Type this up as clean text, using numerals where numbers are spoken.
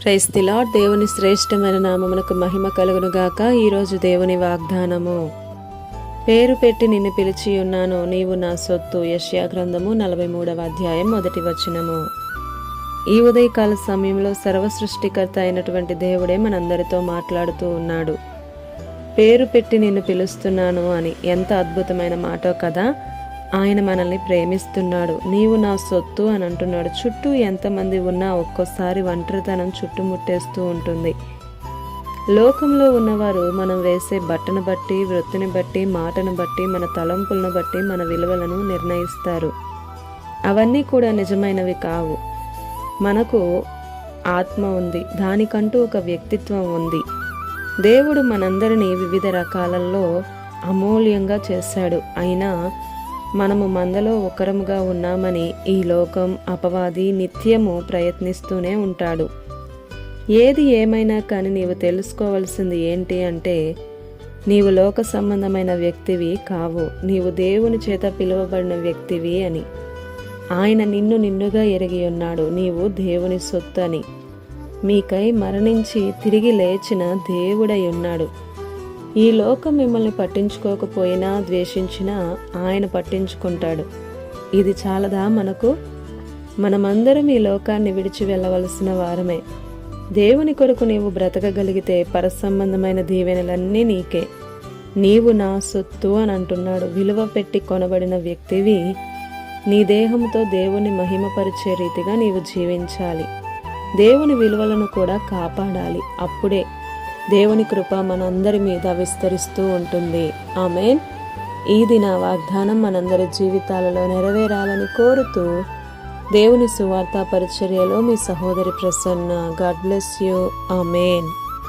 Praise the lord. దేవుని శ్రేష్టమైన నామమునకు మహిమ కలుగును గాక. ఈరోజు దేవుని వాగ్దానము. పేరు పెట్టి నిన్ను పిలిచి ఉన్నాను, నీవు నా సొత్తు. యెషయా గ్రంథము 43వ అధ్యాయం 1వ వచనము. ఈ ఉదయకాల సమయంలో సర్వ సృష్టికర్త అయినటువంటి దేవుడే మనందరితో మాట్లాడుతూ ఉన్నాడు. పేరు పెట్టి నిన్ను పిలుస్తున్నాను అని. ఎంత అద్భుతమైన మాటో కదా. ఆయన మనల్ని ప్రేమిస్తున్నాడు. నీవు నా సొత్తు అని అంటున్నాడు. చుట్టూ ఎంతమంది ఉన్నా ఒక్కోసారి ఒంటరితనం చుట్టుముట్టేస్తూ ఉంటుంది. లోకంలో ఉన్నవారు మనం వేసే బట్టను బట్టి, వృత్తిని బట్టి, మాటను బట్టి, మన తలంపులను బట్టి మన విలువలను నిర్ణయిస్తారు. అవన్నీ కూడా నిజమైనవి కావు. మనకు ఆత్మ ఉంది, దానికంటూ ఒక వ్యక్తిత్వం ఉంది. దేవుడు మనందరినీ వివిధ రకాలలో అమూల్యంగా చేశాడు. అయినా మనము మందలో ఒకరముగా ఉన్నామని ఈ లోకం, అపవాది నిత్యము ప్రయత్నిస్తూనే ఉంటాడు. ఏది ఏమైనా కానీ నీవు తెలుసుకోవలసింది ఏంటి అంటే, నీవు లోక సంబంధమైన వ్యక్తివి కావు, నీవు దేవుని చేత పిలువబడిన వ్యక్తివి అని. ఆయన నిన్నుగా ఎరిగి ఉన్నాడు. నీవు దేవుని సొత్తు అని. మీకై మరణించి తిరిగి లేచిన దేవుడై ఉన్నాడు. ఈ లోకం మిమ్మల్ని పట్టించుకోకపోయినా, ద్వేషించినా ఆయన పట్టించుకుంటాడు. ఇది చాలదా మనకు? మనమందరం ఈ లోకాన్ని విడిచి వెళ్ళవలసిన వారమే. దేవుని కొరకు నీవు బ్రతకగలిగితే పరసంబంధమైన దీవెనలన్నీ నీకే. నీవు నా సొత్తు అని అంటున్నాడు. విలువ పెట్టి కొనబడిన వ్యక్తివి. నీ దేహంతో దేవుని మహిమపరిచే రీతిగా నీవు జీవించాలి. దేవుని విలువలను కూడా కాపాడాలి. అప్పుడే దేవుని కృప మనందరి మీద విస్తరిస్తూ ఉంటుంది. ఆమేన్. ఈ దిన వాగ్దానం మనందరి జీవితాలలో నెరవేరాలని కోరుతూ, దేవుని సువార్త పరిచర్యలో మీ సహోదరి Prasanna. God bless you. Amen.